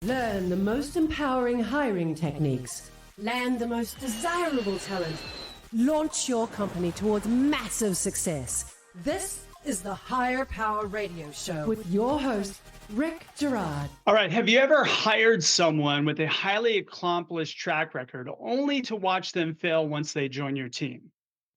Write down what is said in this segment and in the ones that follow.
Learn the most empowering hiring techniques. Land the most desirable talent. Launch your company towards massive success. This is the Higher Power Radio Show with your host, Rick Gerard. All right. Have you ever hired someone with a highly accomplished track record only to watch them fail once they join your team?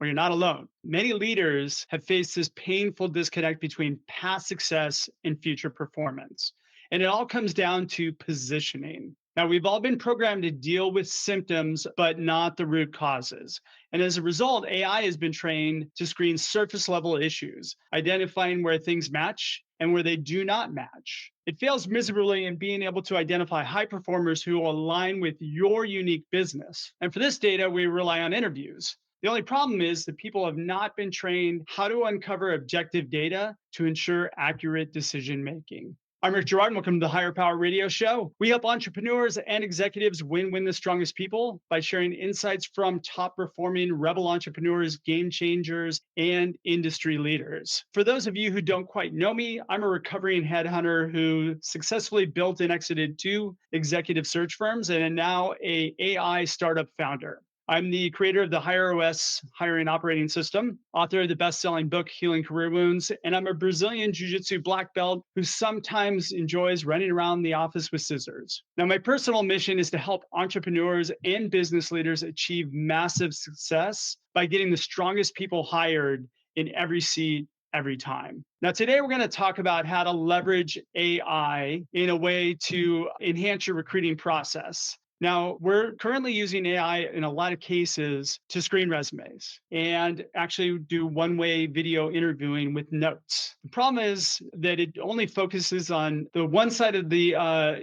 Well, you're not alone. Many leaders have faced this painful disconnect between past success and future performance. And it all comes down to positioning. Now, we've all been programmed to deal with symptoms, but not the root causes. And as a result, AI has been trained to screen surface level issues, identifying where things match and where they do not match. It fails miserably in being able to identify high performers who align with your unique business. And for this data, we rely on interviews. The only problem is that people have not been trained how to uncover objective data to ensure accurate decision making. I'm Rick Gerard, and welcome to the Higher Power Radio Show. We help entrepreneurs and executives win the strongest people by sharing insights from top-performing rebel entrepreneurs, game changers, and industry leaders. For those of you who don't quite know me, I'm a recovering headhunter who successfully built and exited 2 executive search firms and am now an AI startup founder. I'm the creator of the HireOS hiring operating system, author of the best-selling book, Healing Career Wounds, and I'm a Brazilian Jiu-Jitsu black belt who sometimes enjoys running around the office with scissors. Now, my personal mission is to help entrepreneurs and business leaders achieve massive success by getting the strongest people hired in every seat every time. Now, today we're going to talk about how to leverage AI in a way to enhance your recruiting process. Now, we're currently using AI in a lot of cases to screen resumes and actually do one-way video interviewing with notes. The problem is that it only focuses on the one side of the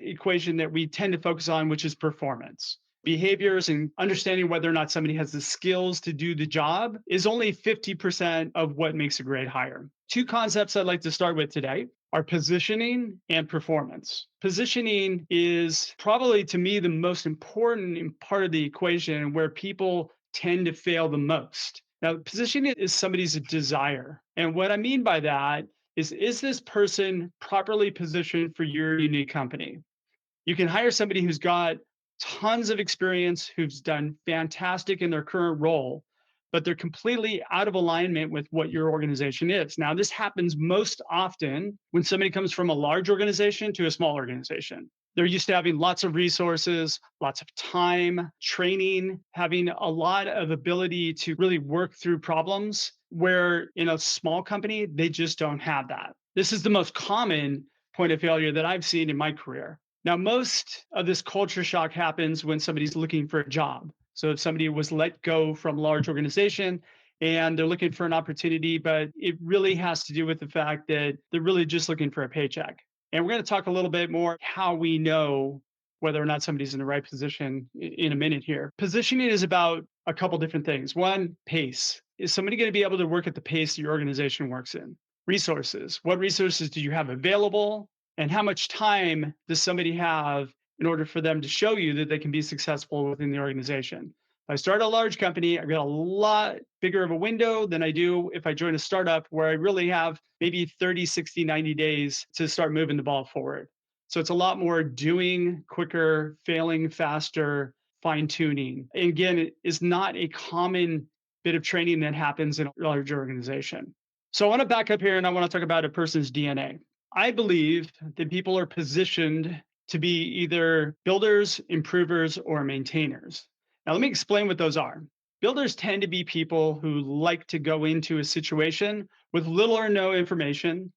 equation that we tend to focus on, which is performance. Behaviors and understanding whether or not somebody has the skills to do the job is only 50% of what makes a great hire. 2 concepts I'd like to start with today are positioning and performance. Positioning is probably, to me, the most important part of the equation where people tend to fail the most. Now, positioning is somebody's desire. And what I mean by that is this person properly positioned for your unique company? You can hire somebody who's got tons of experience, who's done fantastic in their current role, but they're completely out of alignment with what your organization is. Now, this happens most often when somebody comes from a large organization to a small organization. They're used to having lots of resources, lots of time, training, having a lot of ability to really work through problems, where in a small company, they just don't have that. This is the most common point of failure that I've seen in my career. Now, most of this culture shock happens when somebody's looking for a job. So if somebody was let go from a large organization and they're looking for an opportunity, but it really has to do with the fact that they're really just looking for a paycheck. And we're going to talk a little bit more how we know whether or not somebody's in the right position in a minute here. Positioning is about a couple different things. One, pace. Is somebody going to be able to work at the pace your organization works in? Resources. What resources do you have available? And how much time does somebody have in order for them to show you that they can be successful within the organization? If I start a large company, I've got a lot bigger of a window than I do if I join a startup where I really have maybe 30, 60, 90 days to start moving the ball forward. So it's a lot more doing quicker, failing faster, fine tuning. And again, it is not a common bit of training that happens in a large organization. So I want to back up here and I want to talk about a person's DNA. I believe that people are positioned to be either builders, improvers, or maintainers. Now, let me explain what those are. Builders tend to be people who like to go into a situation with little or no information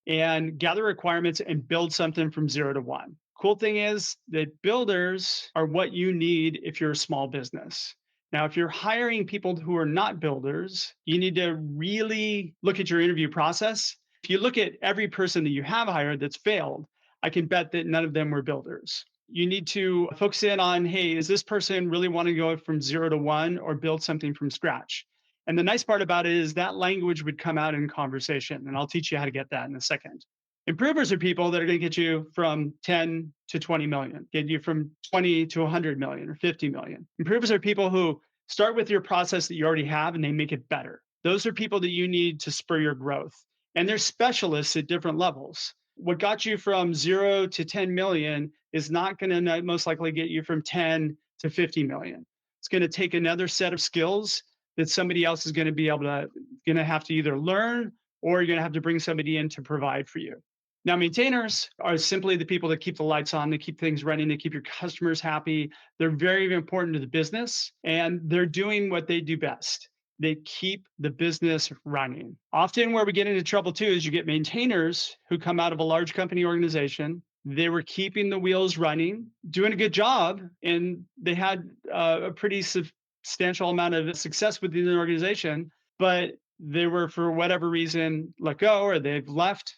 and gather requirements and build something from 0 to 1. Cool thing is that builders are what you need if you're a small business. Now, if you're hiring people who are not builders, you need to really look at your interview process. If you look at every person that you have hired that's failed, I can bet that none of them were builders. You need to focus in on, hey, is this person really want to go from 0 to 1 or build something from scratch? And the nice part about it is that language would come out in conversation, and I'll teach you how to get that in a second. Improvers are people that are going to get you from 10 to 20 million, get you from 20 to 100 million or 50 million. Improvers are people who start with your process that you already have and they make it better. Those are people that you need to spur your growth. And they're specialists at different levels. What got you from 0 to 10 million is not going to most likely get you from 10 to 50 million. It's going to take another set of skills that somebody else is going to be able to going to have to either learn, or you're going to have to bring somebody in to provide for you. Now, maintainers are simply the people that keep the lights on, they keep things running, they keep your customers happy. They're very important to the business, and they're doing what they do best. They keep the business running. Often, where we get into trouble too is you get maintainers who come out of a large company organization. They were keeping the wheels running, doing a good job, and they had a pretty substantial amount of success within the organization, but they were, for whatever reason, let go, or they've left,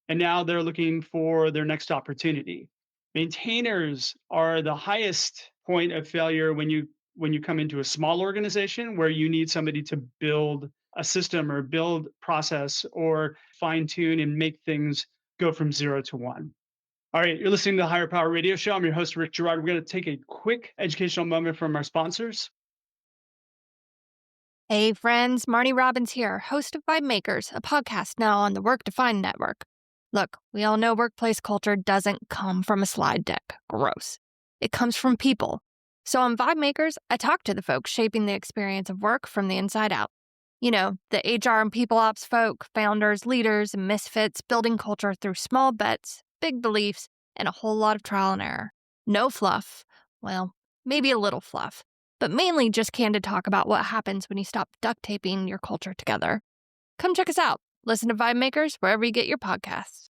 and now they're looking for their next opportunity. Maintainers are the highest point of failure when you come into a small organization where you need somebody to build a system or build process or fine tune and make things go from 0 to 1. All right, you're listening to the Higher Power Radio Show. I'm your host, Rick Gerard. We're going to take a quick educational moment from our sponsors. Hey friends, Marnie Robbins here, host of Vibe Makers, a podcast now on the Work Defined Network. Look, we all know workplace culture doesn't come from a slide deck. Gross. It comes from people. So on Vibe Makers, I talk to the folks shaping the experience of work from the inside out. You know, the HR and people ops folk, founders, leaders, and misfits building culture through small bets, big beliefs, and a whole lot of trial and error. No fluff. Well, maybe a little fluff, but mainly just candid talk about what happens when you stop duct taping your culture together. Come check us out. Listen to Vibe Makers wherever you get your podcasts.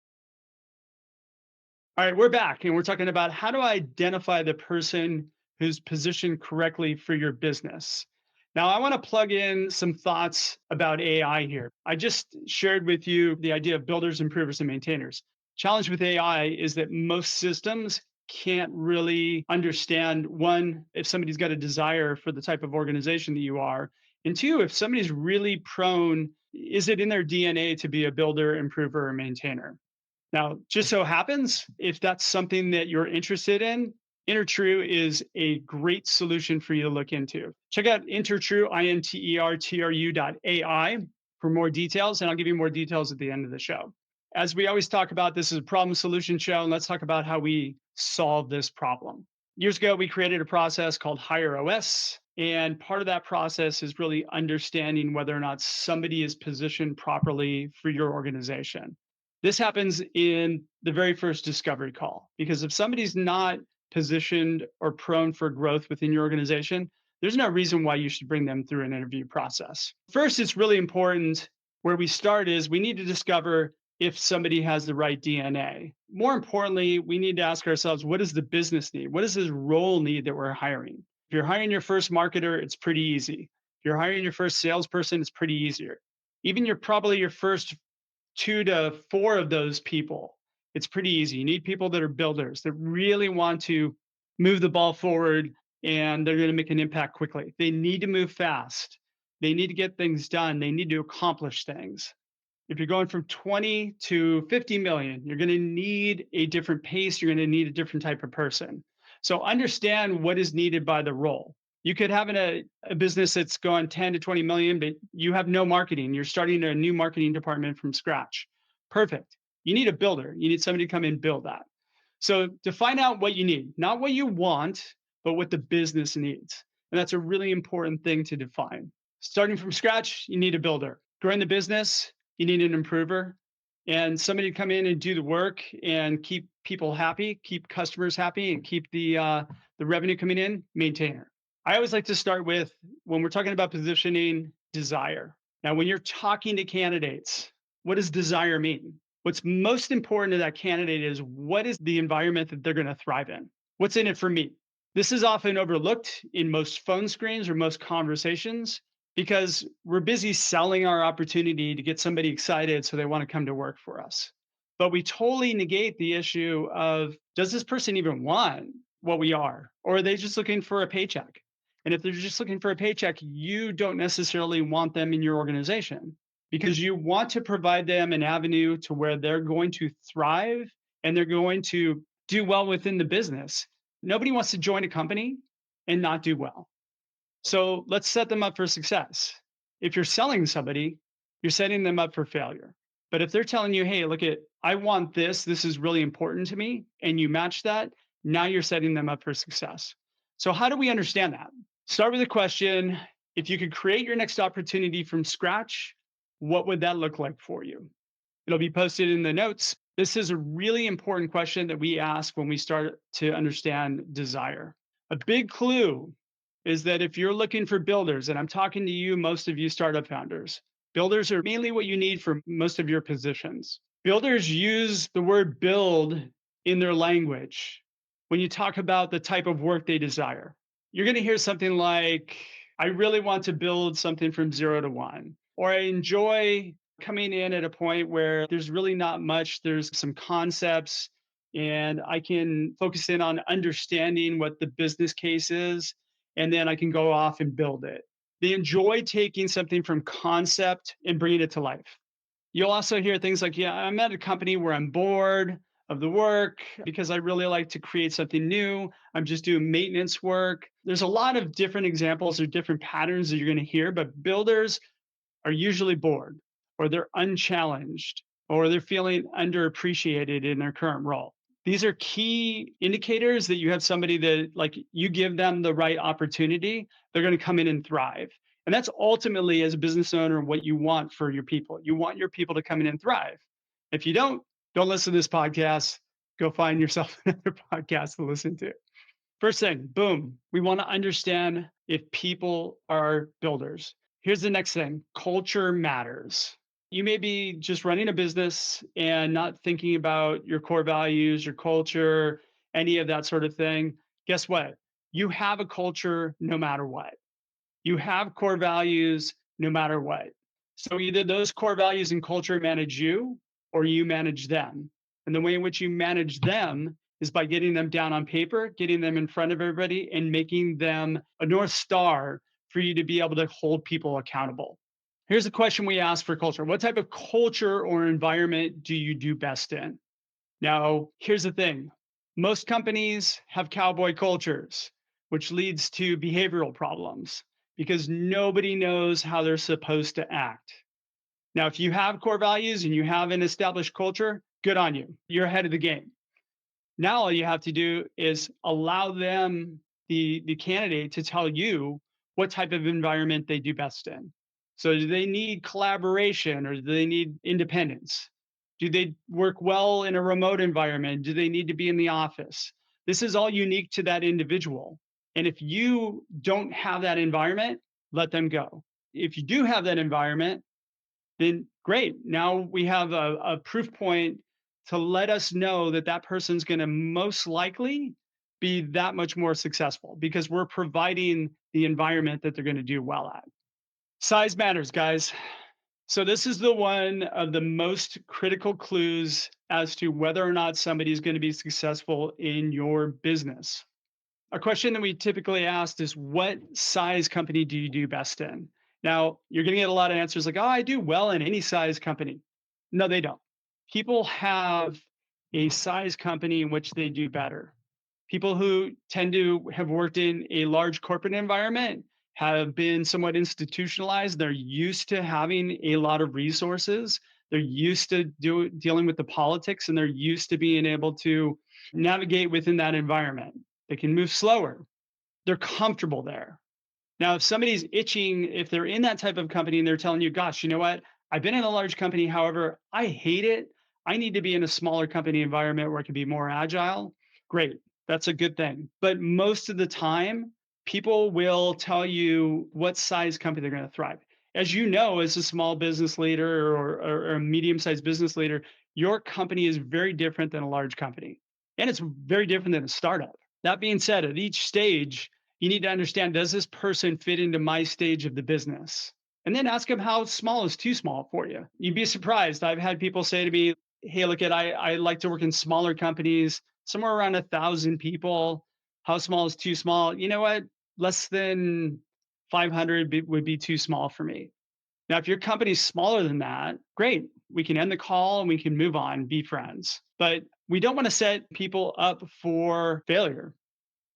All right, we're back, and we're talking about how to identify the person who's positioned correctly for your business. Now, I want to plug in some thoughts about AI here. I just shared with you the idea of builders, improvers, and maintainers. Challenge with AI is that most systems can't really understand, one, if somebody's got a desire for the type of organization that you are, and two, if somebody's really prone, is it in their DNA to be a builder, improver, or maintainer? Now, just so happens, if that's something that you're interested in, InterTrue is a great solution for you to look into. Check out InterTrue, INTERTRU.ai for more details, and I'll give you more details at the end of the show. As we always talk about, this is a problem solution show, and let's talk about how we solve this problem. Years ago, we created a process called Hire OS, and part of that process is really understanding whether or not somebody is positioned properly for your organization. This happens in the very first discovery call, because if somebody's not positioned or prone for growth within your organization, there's no reason why you should bring them through an interview process. First, it's really important, where we start is we need to discover if somebody has the right DNA. More importantly, we need to ask ourselves, what does the business need? What does this role need that we're hiring? If you're hiring your first marketer, it's pretty easy. If you're hiring your first salesperson, it's pretty easier. Even probably your first 2 to 4 of those people, it's pretty easy. You need people that are builders, that really want to move the ball forward, and they're going to make an impact quickly. They need to move fast. They need to get things done. They need to accomplish things. If you're going from 20 to 50 million, you're going to need a different pace. You're going to need a different type of person. So understand what is needed by the role. You could have a business that's going 10 to 20 million, but you have no marketing. You're starting a new marketing department from scratch. Perfect. You need a builder. You need somebody to come in and build that. So to find out what you need, not what you want, but what the business needs. And that's a really important thing to define. Starting from scratch, you need a builder. Growing the business, you need an improver, and somebody to come in and do the work and keep people happy, keep customers happy, and keep the revenue coming in, maintainer. I always like to start with, when we're talking about positioning, desire. Now, when you're talking to candidates, what does desire mean? What's most important to that candidate is, what is the environment that they're going to thrive in? What's in it for me? This is often overlooked in most phone screens or most conversations, because we're busy selling our opportunity to get somebody excited so they want to come to work for us. But we totally negate the issue of, does this person even want what we are? Or are they just looking for a paycheck? And if they're just looking for a paycheck, you don't necessarily want them in your organization, because you want to provide them an avenue to where they're going to thrive and they're going to do well within the business. Nobody wants to join a company and not do well. So let's set them up for success. If you're selling somebody, you're setting them up for failure. But if they're telling you, hey, look at, I want this is really important to me, and you match that, now you're setting them up for success. So, how do we understand that? Start with a question. If you could create your next opportunity from scratch, what would that look like for you? It'll be posted in the notes. This is a really important question that we ask when we start to understand desire. A big clue is that if you're looking for builders, and I'm talking to you, most of you startup founders, builders are mainly what you need for most of your positions. Builders use the word build in their language when you talk about the type of work they desire. You're going to hear something like, I really want to build something from 0 to 1, or I enjoy coming in at a point where there's really not much, there's some concepts, and I can focus in on understanding what the business case is, and then I can go off and build it. They enjoy taking something from concept and bringing it to life. You'll also hear things like, yeah, I'm at a company where I'm bored of the work because I really like to create something new. I'm just doing maintenance work. There's a lot of different examples or different patterns that you're going to hear, but builders are usually bored, or they're unchallenged, or they're feeling underappreciated in their current role. These are key indicators that you have somebody that, like, you give them the right opportunity, they're going to come in and thrive. And that's ultimately, as a business owner, what you want for your people. You want your people to come in and thrive. If you don't listen to this podcast. Go find yourself another podcast to listen to. First thing, boom, we want to understand if people are builders. Here's the next thing, culture matters. You may be just running a business and not thinking about your core values, your culture, any of that sort of thing. Guess what? You have a culture no matter what. You have core values no matter what. So either those core values and culture manage you, or you manage them. And the way in which you manage them is by getting them down on paper, getting them in front of everybody, and making them a North Star for you to be able to hold people accountable. Here's a question we ask for culture. What type of culture or environment do you do best in? Now, here's the thing. Most companies have cowboy cultures, which leads to behavioral problems because nobody knows how they're supposed to act. Now, if you have core values and you have an established culture, good on you. You're ahead of the game. Now, all you have to do is allow them, the candidate, to tell you what type of environment they do best in. So, do they need collaboration or do they need independence? Do they work well in a remote environment? Do they need to be in the office? This is all unique to that individual. And if you don't have that environment, let them go. If you do have that environment, then great. Now we have a proof point to let us know that that person's going to most likely be that much more successful because we're providing the environment that they're going to do well at. Size matters, guys. So this is the one of the most critical clues as to whether or not somebody's going to be successful in your business. A question that we typically ask is, what size company do you do best in? Now, you're going to get a lot of answers like, oh, I do well in any size company. No, they don't. People have a size company in which they do better. People who tend to have worked in a large corporate environment have been somewhat institutionalized. They're used to having a lot of resources. They're used to dealing with the politics, and they're used to being able to navigate within that environment. They can move slower. They're comfortable there. Now, if somebody's itching, if they're in that type of company and they're telling you, gosh, you know what? I've been in a large company. However, I hate it. I need to be in a smaller company environment where I can be more agile. Great. That's a good thing. But most of the time, people will tell you what size company they're going to thrive. As you know, as a small business leader or a medium-sized business leader, your company is very different than a large company. And it's very different than a startup. That being said, at each stage, you need to understand, does this person fit into my stage of the business? And then ask them, how small is too small for you? You'd be surprised. I've had people say to me, hey, look, I like to work in smaller companies, somewhere around 1,000 people. How small is too small? You know what? Less than 500 would be too small for me. Now, if your company's smaller than that, great. We can end the call and we can move on, be friends. But we don't want to set people up for failure.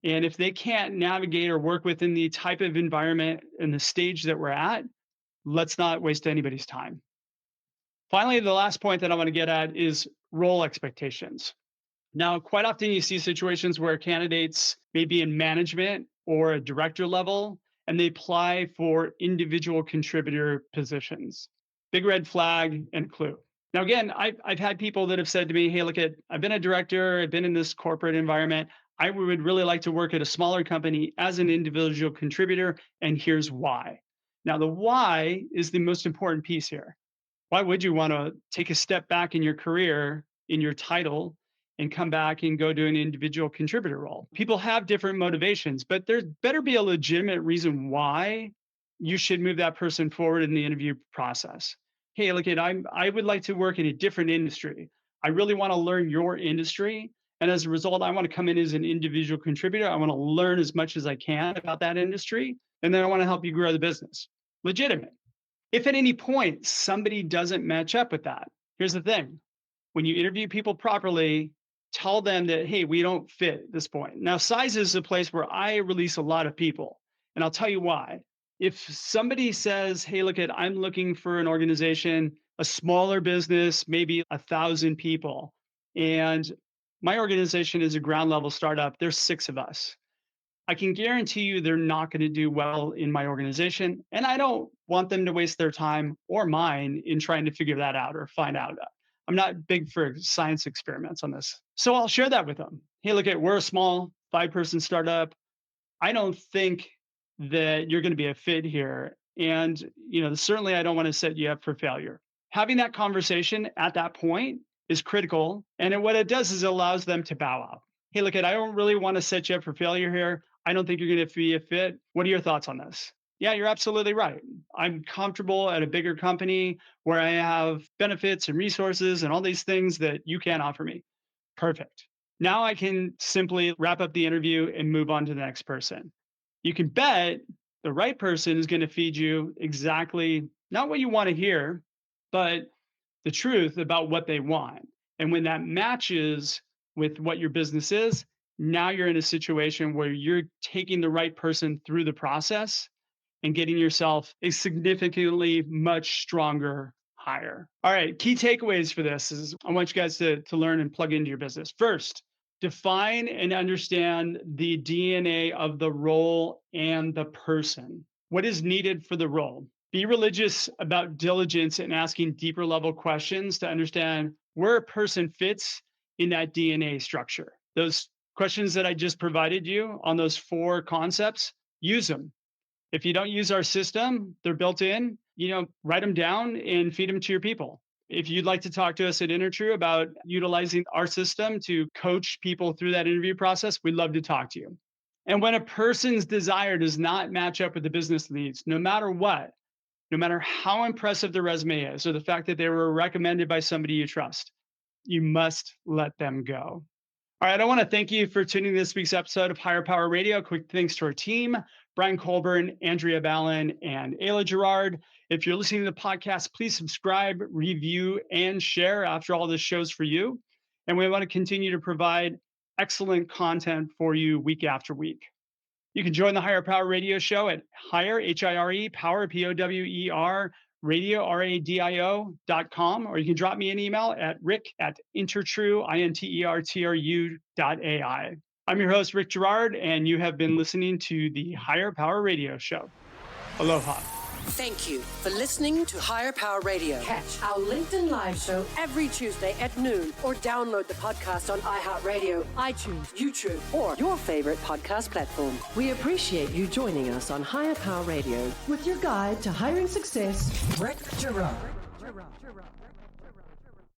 And if they can't navigate or work within the type of environment and the stage that we're at, let's not waste anybody's time. Finally, the last point that I want to get at is role expectations. Now, quite often you see situations where candidates may be in management or a director level, and they apply for individual contributor positions. Big red flag and clue. Now, again, I've had people that have said to me, hey, look, I've been a director, I've been in this corporate environment. I would really like to work at a smaller company as an individual contributor, and here's why. Now, the why is the most important piece here. Why would you want to take a step back in your career, in your title, and come back and go do an individual contributor role? People have different motivations, but there better be a legitimate reason why you should move that person forward in the interview process. Hey, look, I would like to work in a different industry. I really want to learn your industry. And as a result, I want to come in as an individual contributor. I want to learn as much as I can about that industry. And then I want to help you grow the business. Legitimate. If at any point somebody doesn't match up with that, here's the thing. When you interview people properly, tell them that, hey, we don't fit at this point. Now, size is a place where I release a lot of people. And I'll tell you why. If somebody says, hey, look, I'm looking for an organization, a smaller business, maybe 1,000 people, and my organization is a ground level startup, there's 6 of us. I can guarantee you they're not going to do well in my organization. And I don't want them to waste their time or mine in trying to figure that out or find out. I'm not big for science experiments on this. So I'll share that with them. Hey, look, we're a small 5-person startup. I don't think that you're going to be a fit here. And, certainly I don't want to set you up for failure. Having that conversation at that point is critical. And what it does is it allows them to bow out. Hey, look, I don't really want to set you up for failure here. I don't think you're going to be a fit. What are your thoughts on this? Yeah, you're absolutely right. I'm comfortable at a bigger company where I have benefits and resources and all these things that you can't offer me. Perfect. Now I can simply wrap up the interview and move on to the next person. You can bet the right person is going to feed you exactly not what you want to hear, but the truth about what they want. And when that matches with what your business is, now you're in a situation where you're taking the right person through the process and getting yourself a significantly much stronger hire. All right, key takeaways for this is I want you guys to learn and plug into your business. First, define and understand the DNA of the role and the person. What is needed for the role? Be religious about diligence and asking deeper level questions to understand where a person fits in that DNA structure. Those questions that I just provided you on those 4 concepts, use them. If you don't use our system, they're built in, write them down and feed them to your people. If you'd like to talk to us at InterTrue about utilizing our system to coach people through that interview process, we'd love to talk to you. And when a person's desire does not match up with the business needs, no matter what, no matter how impressive their resume is or the fact that they were recommended by somebody you trust, you must let them go. All right, I want to thank you for tuning in this week's episode of Higher Power Radio. Quick thanks to our team, Brian Colburn, Andrea Ballin, and Ayla Girard. If you're listening to the podcast, please subscribe, review, and share after all this show's for you. And we want to continue to provide excellent content for you week after week. You can join the Higher Power Radio show at Higher, H-I-R-E, Power, P-O-W-E-R, radio, radio.com, or you can drop me an email at rick@intertrue, intertru.ai. I'm your host, Rick Gerard, and you have been listening to the Higher Power Radio Show. Aloha. Thank you for listening to Higher Power Radio. Catch our LinkedIn Live show every Tuesday at noon, or download the podcast on iHeartRadio, iTunes, YouTube, or your favorite podcast platform. We appreciate you joining us on Higher Power Radio with your guide to hiring success, Rick Gerard.